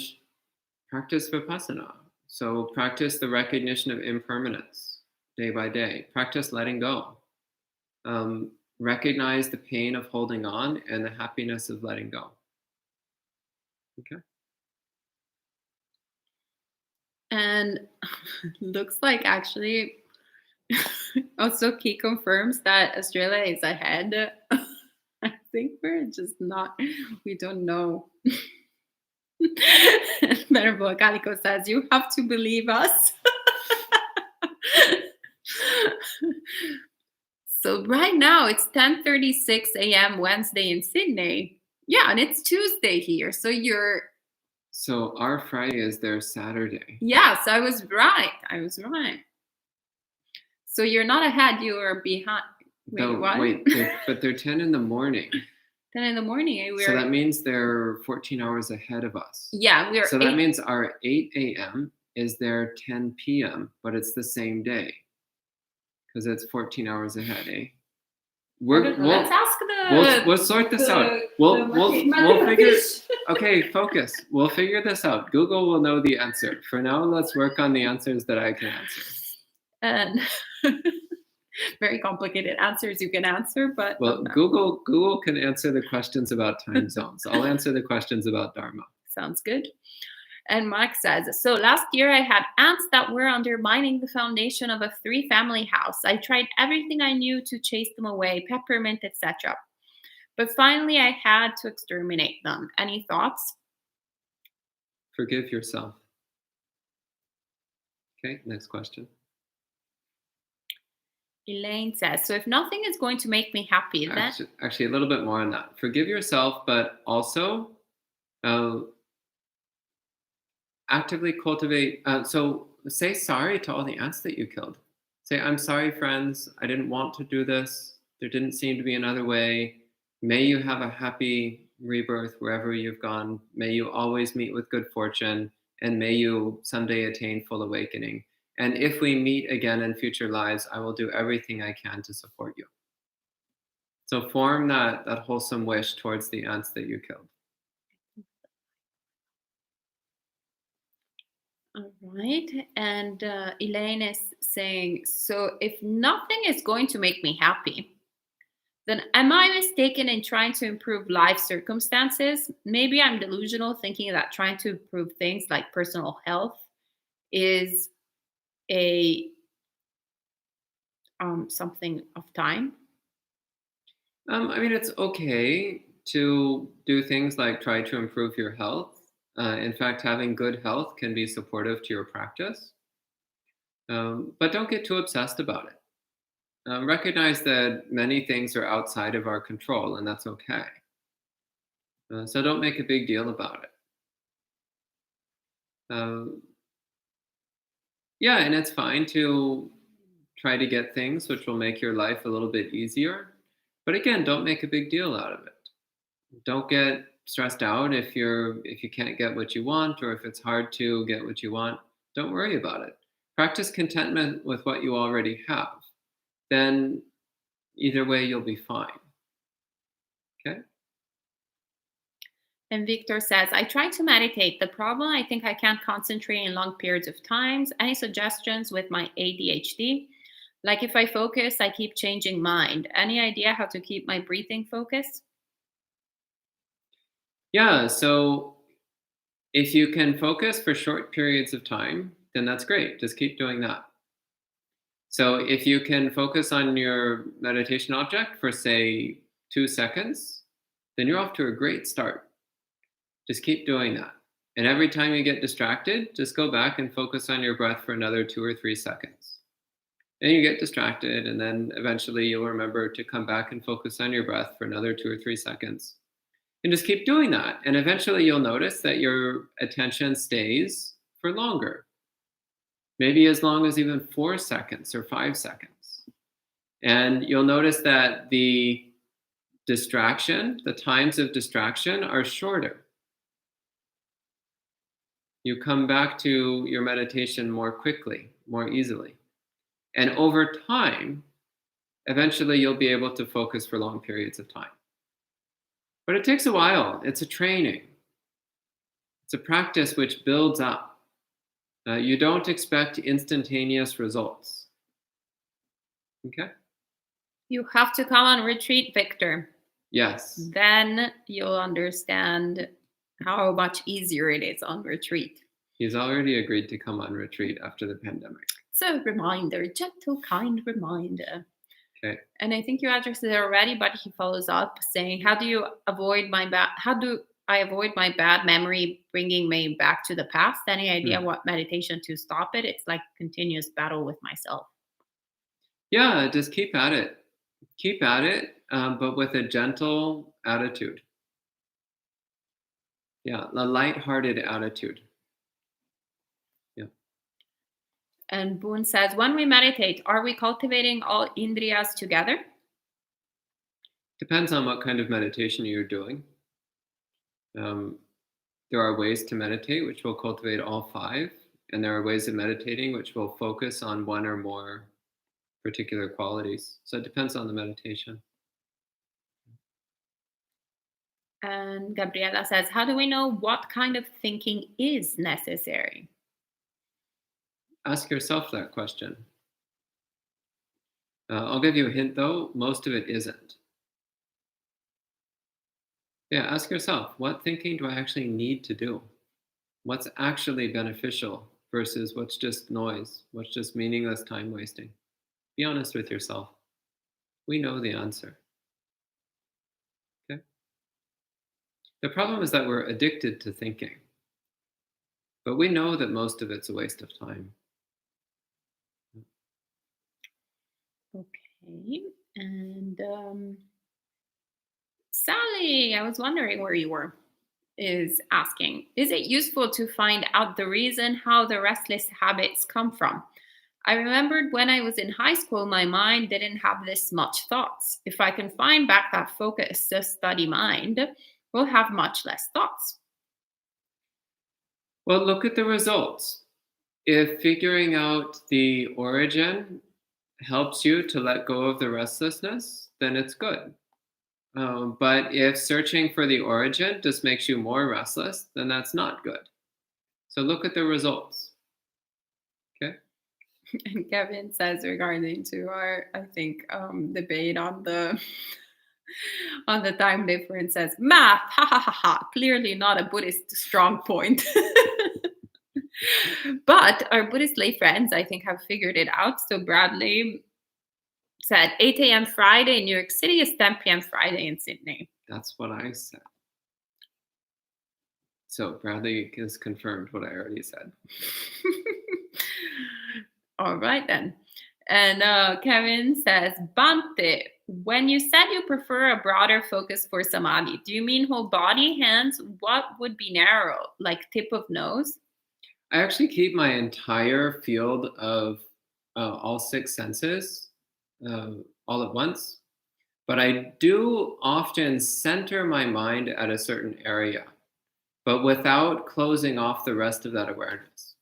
practice vipassana. So practice the recognition of impermanence day by day. Practice letting go. recognize the pain of holding on and the happiness of letting go. Okay. And looks like actually also Key confirms that Australia is ahead. I think we're just not, we don't know. Venerable Calico says, you have to believe us. So right now it's 10:36 a.m. Wednesday in Sydney. Yeah, and it's Tuesday here. So our Friday is their Saturday. Yes, I was right. So you're not ahead, you are behind. Wait, but they're 10 in the morning. 10 in the morning. So that means they're 14 hours ahead of us. Yeah, we are. So that means our 8 a.m. is their 10 p.m., but it's the same day because it's 14 hours ahead, eh? Let's ask we'll sort this out. We'll figure. Okay, focus. We'll figure this out. Google will know the answer. For now, let's work on the answers that I can answer. And very complicated answers you can answer, but Google can answer the questions about time zones. I'll answer the questions about Dharma. Sounds good. And Mark says, so last year I had ants that were undermining the foundation of a 3-family house. I tried everything I knew to chase them away, peppermint, etc. But finally I had to exterminate them. Any thoughts? Forgive yourself. Okay, next question. Elaine says, so if nothing is going to make me happy, then... Actually, a little bit more on that. Forgive yourself, but also actively cultivate. So say sorry to all the ants that you killed. Say, I'm sorry, friends. I didn't want to do this. There didn't seem to be another way. May you have a happy rebirth wherever you've gone. May you always meet with good fortune. And may you someday attain full awakening. And if we meet again in future lives, I will do everything I can to support you. So form that wholesome wish towards the ants that you killed. All right. And Elaine is saying, so if nothing is going to make me happy, then am I mistaken in trying to improve life circumstances? Maybe I'm delusional thinking that trying to improve things like personal health is a something of time. I mean, it's okay to do things like try to improve your health. In fact, having good health can be supportive to your practice. But don't get too obsessed about it. Recognize that many things are outside of our control, and that's okay. So don't make a big deal about it. Yeah, and it's fine to try to get things which will make your life a little bit easier. But again, don't make a big deal out of it. Don't get stressed out if you can't get what you want, or if it's hard to get what you want. Don't worry about it. Practice contentment with what you already have. Then either way, you'll be fine. Okay? And Victor says, I try to meditate. The problem, I think I can't concentrate in long periods of times. Any suggestions with my ADHD? Like if I focus, I keep changing mind. Any idea how to keep my breathing focused? Yeah, so if you can focus for short periods of time, then that's great. Just keep doing that. So if you can focus on your meditation object for, say, 2 seconds, then you're off to a great start. Just keep doing that. And every time you get distracted, just go back and focus on your breath for another 2 or 3 seconds. Then you get distracted, and then eventually you'll remember to come back and focus on your breath for another 2 or 3 seconds. And just keep doing that. And eventually you'll notice that your attention stays for longer. Maybe as long as even 4 seconds or 5 seconds. And you'll notice that the times of distraction are shorter. You come back to your meditation more quickly, more easily. And over time, eventually you'll be able to focus for long periods of time. But it takes a while. It's a training. It's a practice which builds up. You don't expect instantaneous results. Okay? You have to come on retreat, Victor. Yes. Then you'll understand how much easier it is on retreat. He's already agreed to come on retreat after the pandemic. It's a reminder, gentle, kind reminder. Okay. And I think you addressed it already, but he follows up saying, how do I avoid my bad memory bringing me back to the past? Any idea what meditation to stop it? It's like continuous battle with myself. Yeah, just keep at it. Keep at it, but with a gentle attitude. Yeah, a light-hearted attitude. Yeah. And Boone says, when we meditate, are we cultivating all indriyas together? Depends on what kind of meditation you're doing. There are ways to meditate which will cultivate all five, and there are ways of meditating which will focus on one or more particular qualities. So it depends on the meditation. And Gabriela says, how do we know what kind of thinking is necessary? Ask yourself that question. I'll give you a hint though, most of it isn't. Yeah, ask yourself, what thinking do I actually need to do? What's actually beneficial versus what's just noise, what's just meaningless time wasting? Be honest with yourself. We know the answer. Okay? The problem is that we're addicted to thinking, but we know that most of it's a waste of time. Okay. And Sally, I was wondering where you were, is asking, is it useful to find out the reason how the restless habits come from? I remembered when I was in high school, my mind didn't have this much thoughts. If I can find back that focus, the study mind, we'll have much less thoughts. Well, look at the results. If figuring out the origin helps you to let go of the restlessness, then it's good. But if searching for the origin just makes you more restless, then that's not good. So look at the results. Okay. And Kevin says regarding to our, I think, debate on the on the time difference, says math, ha ha ha ha. Clearly not a Buddhist strong point. But our Buddhist lay friends, I think, have figured it out. So Bradley said 8 a.m. Friday in New York City is 10 p.m. Friday in Sydney. That's what I said. So Bradley has confirmed what I already said. All right then. And Kevin says, Bhante, when you said you prefer a broader focus for samadhi, do you mean whole body, hands? What would be narrow, like tip of nose? I actually keep my entire field of all six senses all at once, but I do often center my mind at a certain area, but without closing off the rest of that awareness.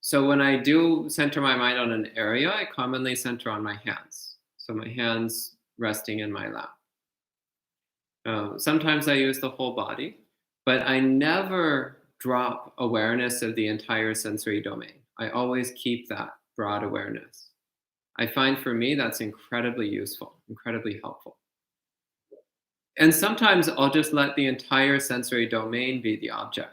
So when I do center my mind on an area, I commonly center on my hands. So my hands resting in my lap. Sometimes I use the whole body, but I never drop awareness of the entire sensory domain. I always keep that broad awareness. I find for me that's incredibly useful, incredibly helpful. And sometimes I'll just let the entire sensory domain be the object.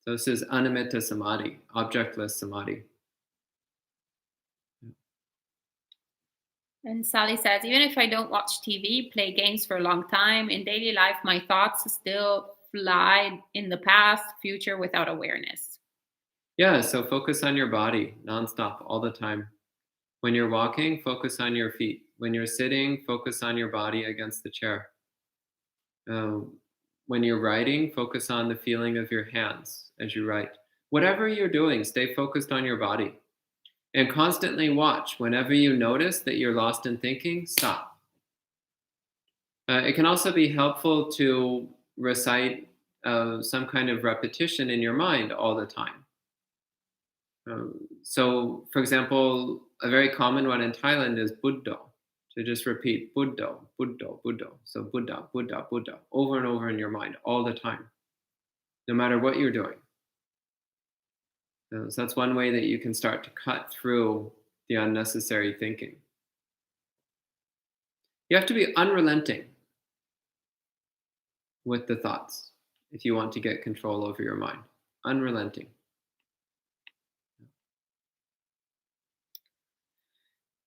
So this is animitta samadhi, objectless samadhi. And Sally says, even if I don't watch TV, play games for a long time, in daily life, my thoughts still fly in the past, future without awareness. Yeah, so focus on your body nonstop all the time. When you're walking, focus on your feet. When you're sitting, focus on your body against the chair. When you're writing, focus on the feeling of your hands as you write. Whatever you're doing, stay focused on your body. And constantly watch. Whenever you notice that you're lost in thinking, stop. It can also be helpful to recite some kind of repetition in your mind all the time. So, for example, a very common one in Thailand is Buddha. So just repeat Buddha, Buddha, Buddha. So Buddha, Buddha, Buddha, over and over in your mind all the time, no matter what you're doing. So that's one way that you can start to cut through the unnecessary thinking. You have to be unrelenting with the thoughts if you want to get control over your mind. Unrelenting.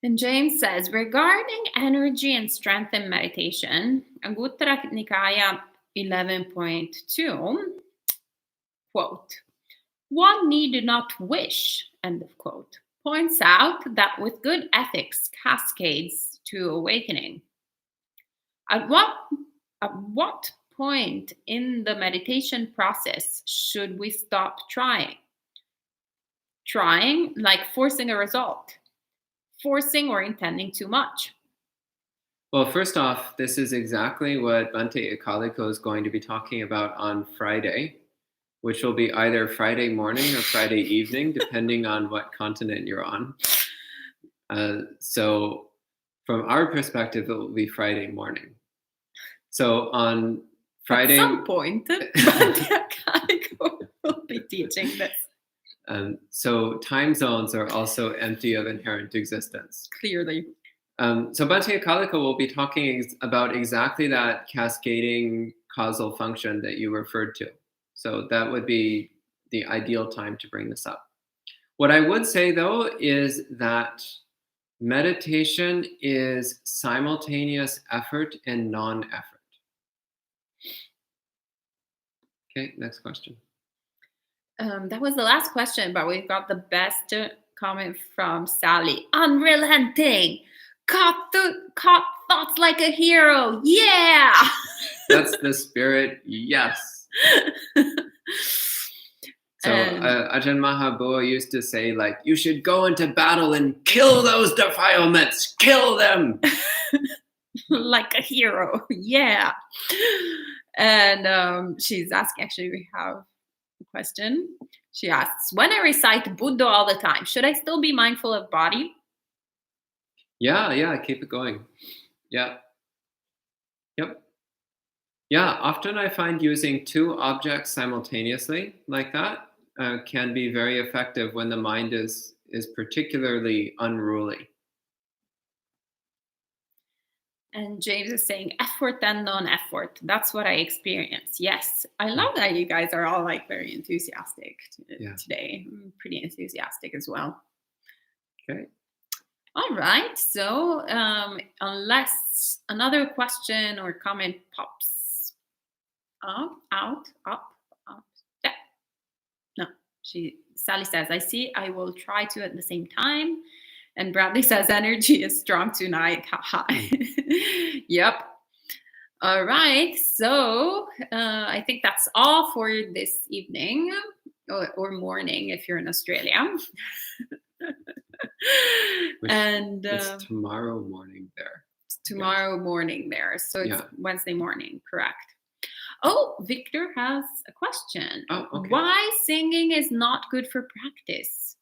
And James says, regarding energy and strength in meditation, Anguttara Nikaya 11.2, quote, one need not wish, end of quote, points out that with good ethics cascades to awakening. At what point in the meditation process should we stop trying? Trying, like forcing a result. Forcing or intending too much? Well, first off, this is exactly what Bhante Ekaliko is going to be talking about on Friday, which will be either Friday morning or Friday evening, depending on what continent you're on. So from our perspective, it will be Friday morning. So on Friday... At some point, Bhante Ekaliko will be teaching this. So time zones are also empty of inherent existence. Clearly. So Bhante Ekaliko will be talking about exactly that cascading causal function that you referred to. So that would be the ideal time to bring this up. What I would say, though, is that meditation is simultaneous effort and non-effort. Okay, next question. That was the last question, but we've got the best comment from Sally. Unrelenting. Caught thoughts like a hero. Yeah. That's the spirit. Yes. So Ajahn Mahabua used to say, like, you should go into battle and kill those defilements. Kill them. Like a hero. Yeah. And she's asking, actually, we have question. She asks, when I recite Buddha all the time, should I still be mindful of body? Yeah, keep it going. Yeah. Yep. Yeah, often I find using two objects simultaneously like that can be very effective when the mind is particularly unruly. And James is saying effort and non-effort. That's what I experience. Yes. I love that you guys are all like very enthusiastic today. I'm pretty enthusiastic as well. Okay. All right. So unless another question or comment pops up. Yeah. No. Sally says, I see. I will try to at the same time. And Bradley says, energy is strong tonight. Yep. All right. So I think that's all for this evening or morning if you're in Australia. And it's tomorrow morning there. It's tomorrow morning there. So it's Wednesday morning. Correct. Oh, Victor has a question. Oh, okay. Why singing is not good for practice?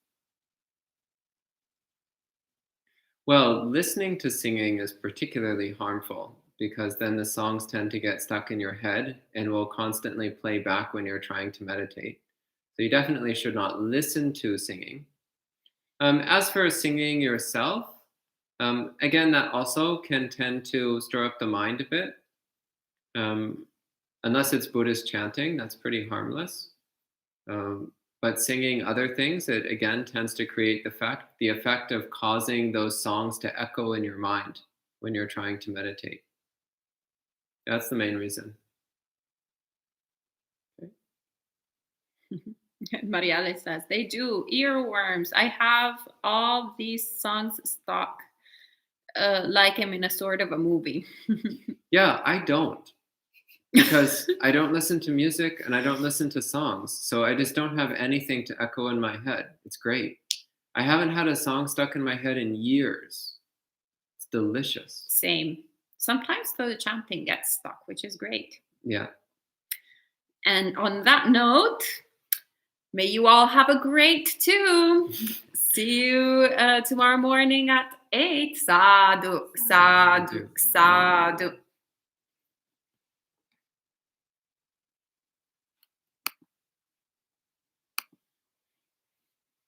Well, listening to singing is particularly harmful because then the songs tend to get stuck in your head and will constantly play back when you're trying to meditate. So you definitely should not listen to singing. As for singing yourself, again, that also can tend to stir up the mind a bit. Unless it's Buddhist chanting, that's pretty harmless. But singing other things, it again tends to create the effect of causing those songs to echo in your mind when you're trying to meditate. That's the main reason. Okay. Marielle says, they do earworms. I have all these songs stuck like I'm in a sort of a movie. Yeah, I don't. Because I don't listen to music and I don't listen to songs. So I just don't have anything to echo in my head. It's great. I haven't had a song stuck in my head in years. It's delicious. Same. Sometimes the chanting gets stuck, which is great. Yeah. And on that note, may you all have a great too. See you tomorrow morning at 8. Sadhu, sadhu, sadhu.